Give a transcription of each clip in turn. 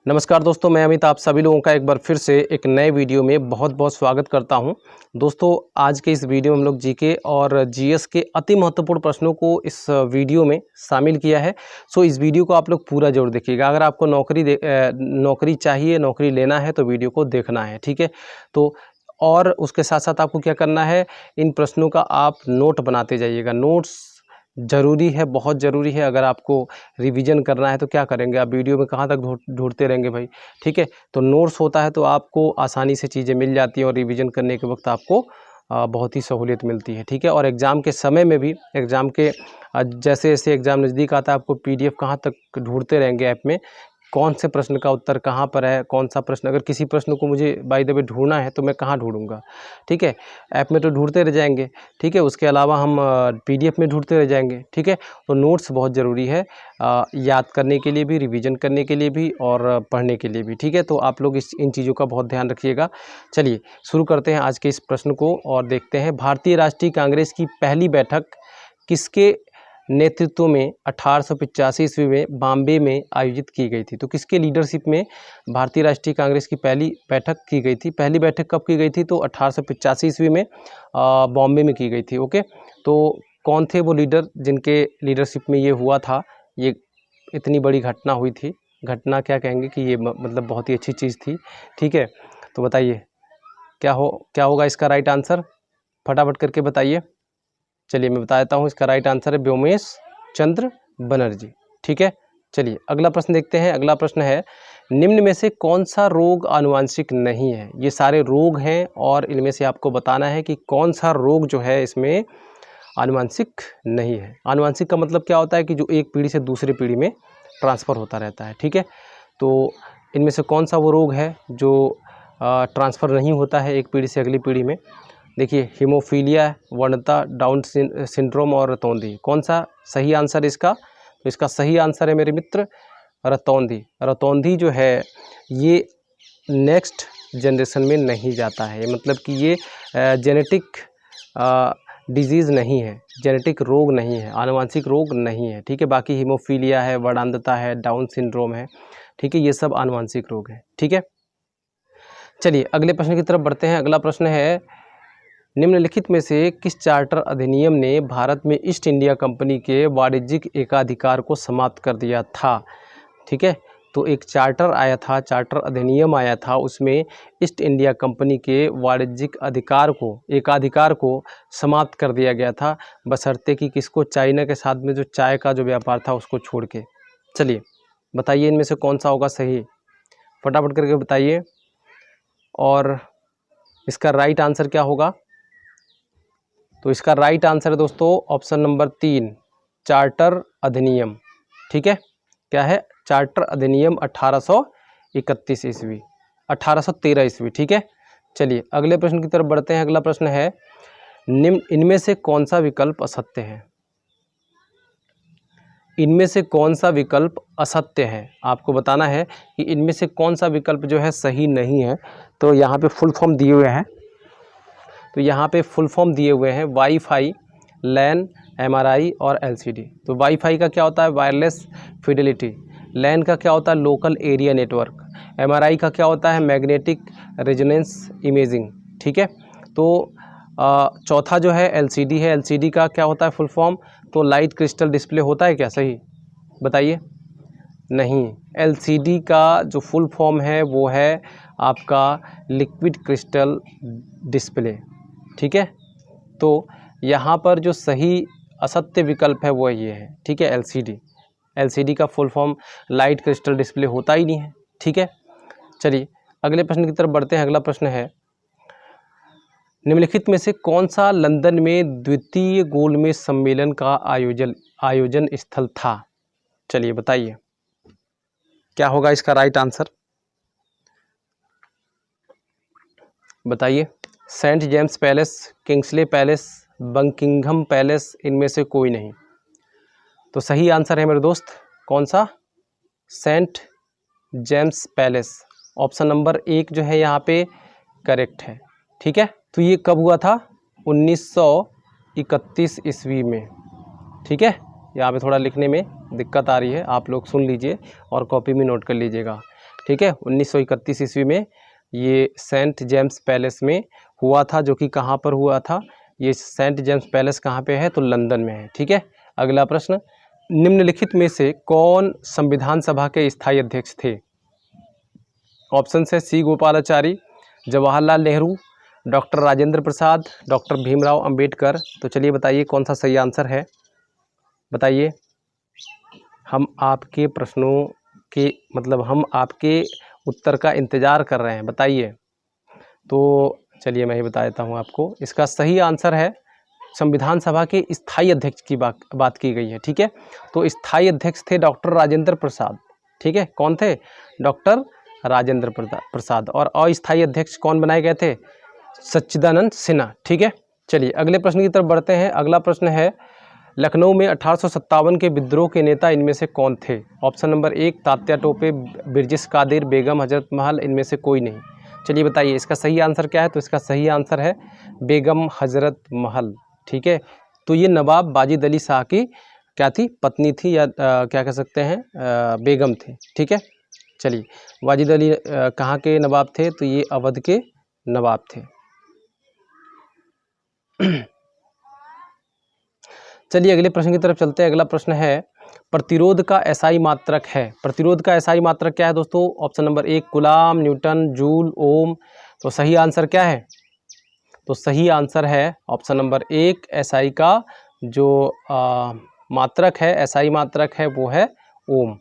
नमस्कार दोस्तों, मैं अमित आप सभी लोगों का एक बार फिर से एक नए वीडियो में बहुत बहुत स्वागत करता हूं। दोस्तों, आज के इस वीडियो में हम लोग जीके और जीएस के अति महत्वपूर्ण प्रश्नों को इस वीडियो में शामिल किया है। सो इस वीडियो को आप लोग पूरा जरूर देखिएगा। अगर आपको नौकरी चाहिए, नौकरी लेना है तो वीडियो को देखना है, ठीक है। तो और उसके साथ साथ आपको क्या करना है, इन प्रश्नों का आप नोट बनाते जाइएगा। नोट्स ज़रूरी है, बहुत ज़रूरी है। अगर आपको रिवीजन करना है तो क्या करेंगे, आप वीडियो में कहाँ तक ढूंढते रहेंगे भाई, ठीक है। तो नोट्स होता है तो आपको आसानी से चीज़ें मिल जाती हैं और रिवीजन करने के वक्त आपको बहुत ही सहूलियत मिलती है, ठीक है। और एग्ज़ाम के समय में भी, एग्ज़ाम के जैसे जैसे एग्ज़ाम नज़दीक आता है, आपको पीडीएफ कहाँ तक ढूंढते रहेंगे ऐप में, कौन से प्रश्न का उत्तर कहाँ पर है, कौन सा प्रश्न, अगर किसी प्रश्न को मुझे बाय द वे ढूंढना है तो मैं कहाँ ढूंढूंगा, ठीक है। ऐप में तो ढूंढते रह जाएंगे, ठीक है। उसके अलावा हम पीडीएफ में ढूंढते रह जाएंगे, ठीक है। तो नोट्स बहुत ज़रूरी है, याद करने के लिए भी, रिवीजन करने के लिए भी और पढ़ने के लिए भी, ठीक है। तो आप लोग इन चीज़ों का बहुत ध्यान रखिएगा। चलिए शुरू करते हैं आज के इस प्रश्न को और देखते हैं। भारतीय राष्ट्रीय कांग्रेस की पहली बैठक किसके नेतृत्व में 1885 ईस्वी में बॉम्बे में आयोजित की गई थी? तो किसके लीडरशिप में भारतीय राष्ट्रीय कांग्रेस की पहली बैठक की गई थी? पहली बैठक कब की गई थी? तो 1885 ईस्वी में बॉम्बे में की गई थी। ओके, तो कौन थे वो लीडर जिनके लीडरशिप में ये हुआ था, ये इतनी बड़ी घटना हुई थी? घटना क्या कहेंगे कि ये मतलब बहुत ही अच्छी चीज़ थी, ठीक है। तो बताइए क्या होगा इसका राइट आंसर, फटाफट करके बताइए। चलिए मैं बता देता हूँ, इसका राइट आंसर है व्योमेश चंद्र बनर्जी, ठीक है। चलिए अगला प्रश्न देखते हैं। अगला प्रश्न है, निम्न में से कौन सा रोग आनुवांशिक नहीं है? ये सारे रोग हैं और इनमें से आपको बताना है कि कौन सा रोग जो है इसमें आनुवांशिक नहीं है। आनुवांशिक का मतलब क्या होता है कि जो एक पीढ़ी से दूसरी पीढ़ी में ट्रांसफ़र होता रहता है, ठीक है। तो इनमें से कौन सा वो रोग है जो ट्रांसफ़र नहीं होता है एक पीढ़ी से अगली पीढ़ी में? देखिए, हीमोफीलिया, वर्णता, डाउन सिंड्रोम और रतौंधी। कौन सा सही आंसर इसका? तो इसका सही आंसर है मेरे मित्र रतौंधी। रतौंधी जो है ये नेक्स्ट जनरेशन में नहीं जाता है, मतलब कि ये जेनेटिक डिजीज़ नहीं है, जेनेटिक रोग नहीं है, आनुवांशिक रोग नहीं है, ठीक है। बाकी हीमोफीलिया है, वर्णांधता है, डाउन सिंड्रोम है, ठीक है, ये सब आनुवांशिक रोग है, ठीक है। चलिए अगले प्रश्न की तरफ बढ़ते हैं। अगला प्रश्न है, निम्नलिखित में से किस चार्टर अधिनियम ने भारत में ईस्ट इंडिया कंपनी के वाणिज्यिक एकाधिकार को समाप्त कर दिया था? ठीक है, तो एक चार्टर आया था, चार्टर अधिनियम आया था, उसमें ईस्ट इंडिया कंपनी के वाणिज्यिक एकाधिकार को समाप्त कर दिया गया था, बशर्ते कि किसको? चाइना के साथ में जो चाय का जो व्यापार था उसको छोड़ के। चलिए बताइए इनमें से कौन सा होगा सही, फटाफट करके बताइए। और इसका राइट आंसर क्या होगा? तो इसका राइट आंसर है दोस्तों ऑप्शन नंबर 3, चार्टर अधिनियम, ठीक है। क्या है? चार्टर अधिनियम 1831 ईस्वी, 1813 ईस्वी, ठीक है। चलिए अगले प्रश्न की तरफ बढ़ते हैं। अगला प्रश्न है, निम्न इनमें से कौन सा विकल्प असत्य है? इनमें से कौन सा विकल्प असत्य है? आपको बताना है कि इनमें से कौन सा विकल्प जो है सही नहीं है। तो यहाँ पे फुल फॉर्म दिए हुए हैं, तो यहाँ पे फुल फॉर्म दिए हुए हैं वाईफाई, लैन, एमआरआई और एलसीडी। तो वाईफाई का क्या होता है? Wireless Fidelity. लैन का क्या होता है? Local area network. एमआरआई का क्या होता है? मैग्नेटिक रेजोनेंस इमेजिंग, ठीक है। तो चौथा जो है एलसीडी है। एलसीडी का क्या होता है फुल फॉर्म? तो लाइट क्रिस्टल डिस्प्ले होता है क्या? सही बताइए। नहीं, एलसीडी का जो फुल फॉर्म है वो है आपका लिक्विड क्रिस्टल डिस्प्ले, ठीक है। तो यहाँ पर जो सही असत्य विकल्प है वो ये है, ठीक है, एलसीडी। एलसीडी का full form light crystal display होता ही नहीं है, ठीक है। चलिए अगले प्रश्न की तरफ बढ़ते हैं। अगला प्रश्न है, निम्नलिखित में से कौन सा लंदन में द्वितीय गोलमेज सम्मेलन का आयोजन स्थल था? चलिए बताइए क्या होगा इसका राइट आंसर, बताइए। Saint James Palace, Kingsley Palace, Buckingham Palace, इनमें से कोई नहीं। तो सही आंसर है मेरे दोस्त कौन सा? Saint James Palace. Option number 1 जो है यहाँ पे करेक्ट है, ठीक है। तो ये कब हुआ था? 1931 ईस्वी में, ठीक है। यहाँ पे थोड़ा लिखने में दिक्कत आ रही है, आप लोग सुन लीजिए और कॉपी में नोट कर लीजिएगा। ठीक है। 1931 ईस्वी में ये सेंट जेम्स पैलेस में हुआ था, जो कि कहाँ पर हुआ था, ये सेंट जेम्स पैलेस कहाँ पे है, तो लंदन में है। ठीक है। अगला प्रश्न, निम्नलिखित में से कौन संविधान सभा के स्थायी अध्यक्ष थे? ऑप्शन है सी गोपालाचारी, जवाहरलाल नेहरू, डॉक्टर राजेंद्र प्रसाद, डॉक्टर भीमराव अंबेडकर। तो चलिए बताइए कौन सा सही आंसर है, बताइए। हम आपके प्रश्नों के मतलब हम आपके उत्तर का इंतज़ार कर रहे हैं, बताइए। तो चलिए मैं ही बता देता हूँ आपको। इसका सही आंसर है, संविधान सभा के स्थायी अध्यक्ष की बात की गई है। ठीक है। तो स्थायी अध्यक्ष थे डॉक्टर राजेंद्र प्रसाद। ठीक है। कौन थे? डॉक्टर राजेंद्र प्रसाद। और अस्थायी अध्यक्ष कौन बनाए गए थे? सच्चिदानंद सिन्हा। ठीक है। चलिए अगले प्रश्न की तरफ बढ़ते हैं। अगला प्रश्न है, लखनऊ में 1857 के विद्रोह के नेता इनमें से कौन थे? ऑप्शन नंबर 1 तात्या टोपे, बिरजिस कादिर, बेगम हजरत महल, इनमें से कोई नहीं। चलिए बताइए इसका सही आंसर क्या है? तो इसका सही आंसर है बेगम हजरत महल। ठीक है। तो ये नवाब वाजिद अली शाह की क्या थी? पत्नी थी, या क्या कह सकते हैं, बेगम थी। ठीक है। चलिए वाजिद अली कहाँ के नवाब थे? तो ये अवध के नवाब थे। चलिए अगले प्रश्न की तरफ चलते हैं। अगला प्रश्न है, प्रतिरोध का एसआई मात्रक है। प्रतिरोध का एसआई मात्रक क्या है दोस्तों? Option number 1 coulomb, newton, joule, ohm. तो सही आंसर क्या है? तो सही आंसर है ऑप्शन नंबर 1, एसआई का जो मात्रक है, एसआई मात्रक है, वो है ओम।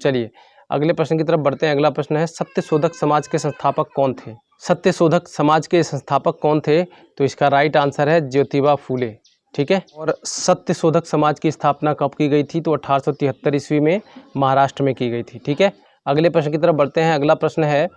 चलिए अगले प्रश्न की तरफ बढ़ते हैं। अगला प्रश्न है, सत्यशोधक समाज के संस्थापक कौन थे? सत्यशोधक समाज के संस्थापक कौन थे? तो इसका राइट आंसर है ज्योतिबा फूले। ठीक है। और सत्यशोधक समाज की स्थापना कब की गई थी? तो 1873 ईस्वी में महाराष्ट्र में की गई थी। ठीक है। अगले प्रश्न की तरफ बढ़ते हैं। अगला प्रश्न है,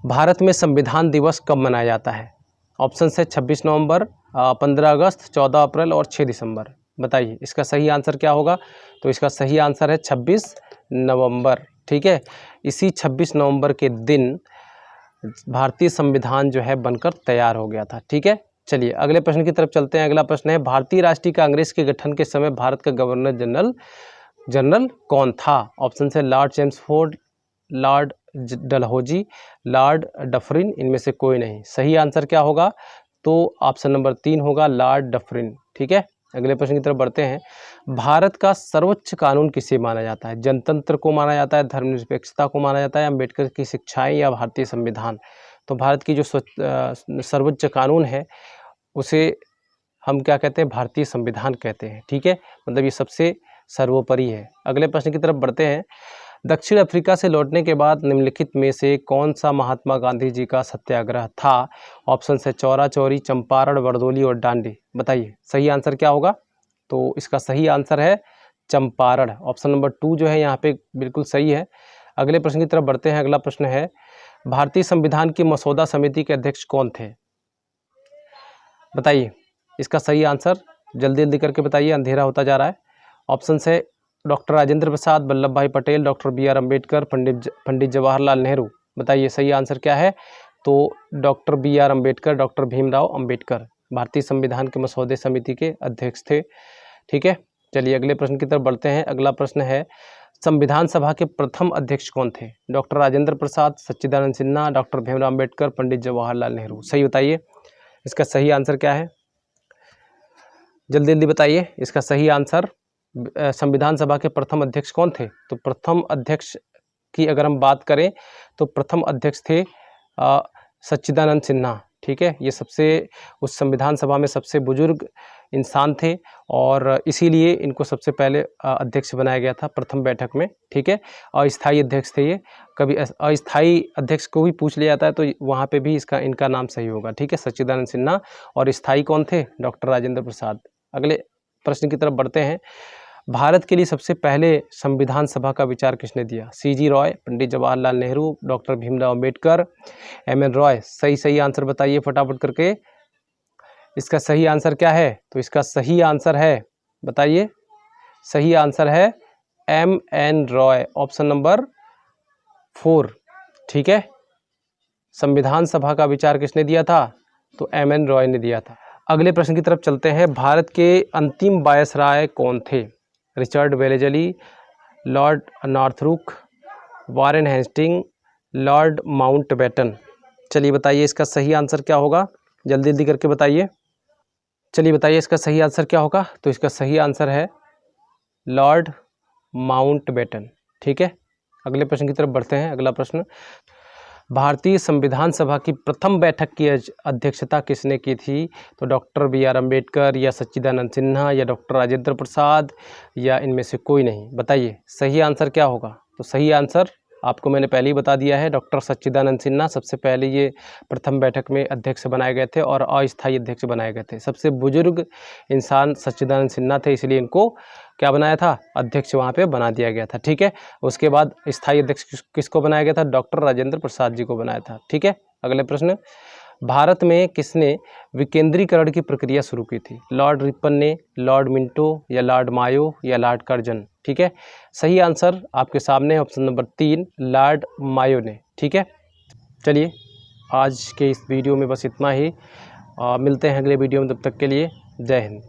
भारत में संविधान दिवस कब मनाया जाता है? ऑप्शन है 26 नवंबर, 15 अगस्त, 14 अप्रैल और 6 दिसंबर। बताइए इसका सही आंसर क्या होगा? तो इसका सही आंसर है 26 नवंबर। ठीक है। इसी 26 नवंबर के दिन भारतीय संविधान जो है बनकर तैयार हो गया था। ठीक है। चलिए अगले प्रश्न की तरफ चलते हैं। अगला प्रश्न है, भारतीय राष्ट्रीय कांग्रेस के गठन के समय भारत का गवर्नर जनरल कौन था? ऑप्शन है Lord Chelmsford, Lord Dalhousie, Lord Dufferin, इनमें से कोई नहीं। सही आंसर क्या होगा? तो ऑप्शन नंबर 3 होगा, लॉर्ड डफरिन। ठीक है। अगले प्रश्न की तरफ बढ़ते हैं। भारत का सर्वोच्च कानून किसे माना जाता है? जनतंत्र को माना जाता है, धर्मनिरपेक्षता को माना जाता है, अम्बेडकर की शिक्षाएं, या भारतीय संविधान? तो भारत की जो सर्वोच्च कानून है उसे हम क्या कहते हैं? भारतीय संविधान कहते हैं। ठीक है। मतलब ये सबसे सर्वोपरि है। अगले प्रश्न की तरफ बढ़ते हैं। दक्षिण अफ्रीका से लौटने के बाद निम्नलिखित में से कौन सा महात्मा गांधी जी का सत्याग्रह था? ऑप्शन है चौरा चौरी, चंपारण, बरदोली और डांडी। बताइए सही आंसर क्या होगा? तो इसका सही आंसर है चंपारण। ऑप्शन नंबर 2 जो है यहाँ पे बिल्कुल सही है। अगले प्रश्न की तरफ बढ़ते हैं। अगला प्रश्न है, भारतीय संविधान की मसौदा समिति के अध्यक्ष कौन थे? बताइए इसका सही आंसर जल्दी जल्दी करके बताइए, अंधेरा होता जा रहा है। ऑप्शन है डॉक्टर राजेंद्र प्रसाद, वल्लभ भाई पटेल, डॉक्टर BR अम्बेडकर, पंडित जवाहरलाल नेहरू। बताइए सही आंसर क्या है? तो doctor BR Ambedkar, doctor Bhimrao Ambedkar भारतीय संविधान के मसौदे समिति के अध्यक्ष थे। ठीक है। चलिए अगले प्रश्न की तरफ बढ़ते हैं। अगला प्रश्न है, संविधान सभा के प्रथम अध्यक्ष कौन थे? डॉक्टर राजेंद्र प्रसाद, सच्चिदानंद सिन्हा, डॉक्टर भीमराव अम्बेडकर, पंडित जवाहरलाल नेहरू। सही बताइए इसका सही आंसर क्या है? जल्दी जल्दी बताइए इसका सही आंसर। संविधान सभा के प्रथम अध्यक्ष कौन थे? तो प्रथम अध्यक्ष की अगर हम बात करें तो प्रथम अध्यक्ष थे सच्चिदानंद सिन्हा। ठीक है। ये उस संविधान सभा में सबसे बुजुर्ग इंसान थे और इसीलिए इनको सबसे पहले अध्यक्ष बनाया गया था प्रथम बैठक में। ठीक है। अस्थायी अध्यक्ष थे ये। कभी अस्थायी अध्यक्ष को भी पूछ लिया जाता है तो वहाँ पे भी इनका नाम सही होगा। ठीक है। सच्चिदानंद सिन्हा। और स्थायी कौन थे? डॉक्टर राजेंद्र प्रसाद। अगले प्रश्न की तरफ बढ़ते हैं। भारत के लिए सबसे पहले संविधान सभा का विचार किसने दिया? CG Roy, Pandit Jawaharlal Nehru, doctor Bhimrao Ambedkar, MN Roy. सही आंसर बताइए फटाफट करके। इसका सही आंसर क्या है? तो इसका सही आंसर है, बताइए सही आंसर है MN रॉय। Option number 4। ठीक है। संविधान सभा का विचार किसने दिया था? तो MN रॉय ने दिया था। अगले प्रश्न की तरफ चलते हैं। भारत के अंतिम वायसराय कौन थे? Richard Wellesley, Lord Northbrook, Warren Hasting, Lord Mountbatten. चलिए बताइए इसका सही आंसर क्या होगा, जल्दी जल्दी करके बताइए। चलिए बताइए इसका सही आंसर क्या होगा। तो इसका सही आंसर है लॉर्ड माउंटबेटन। ठीक है, अगले प्रश्न की तरफ बढ़ते हैं। अगला प्रश्न, भारतीय संविधान सभा की प्रथम बैठक की अध्यक्षता किसने की थी? तो डॉक्टर BR अम्बेडकर या सच्चिदानंद सिन्हा या डॉक्टर राजेंद्र प्रसाद या इनमें से कोई नहीं। बताइए सही आंसर क्या होगा। तो सही आंसर आपको मैंने पहले ही बता दिया है, डॉक्टर सच्चिदानंद सिन्हा सबसे पहले ये प्रथम बैठक में अध्यक्ष बनाए गए थे और अस्थायी अध्यक्ष बनाए गए थे। सबसे बुजुर्ग इंसान सच्चिदानंद सिन्हा थे, इसलिए इनको क्या बनाया था, अध्यक्ष वहाँ पे बना दिया गया था। ठीक है, उसके बाद स्थायी अध्यक्ष किसको बनाया गया था, डॉक्टर राजेंद्र प्रसाद जी को बनाया था। ठीक है, अगले प्रश्न, भारत में किसने विकेंद्रीकरण की प्रक्रिया शुरू की थी? लॉर्ड रिपन ने, लॉर्ड मिंटो या लॉर्ड मायो या लॉर्ड कर्जन। ठीक है, सही आंसर आपके सामने ऑप्शन नंबर 3 लॉर्ड मायो ने। ठीक है, चलिए आज के इस वीडियो में बस इतना ही। मिलते हैं अगले वीडियो में, तब तक के लिए जय हिंद।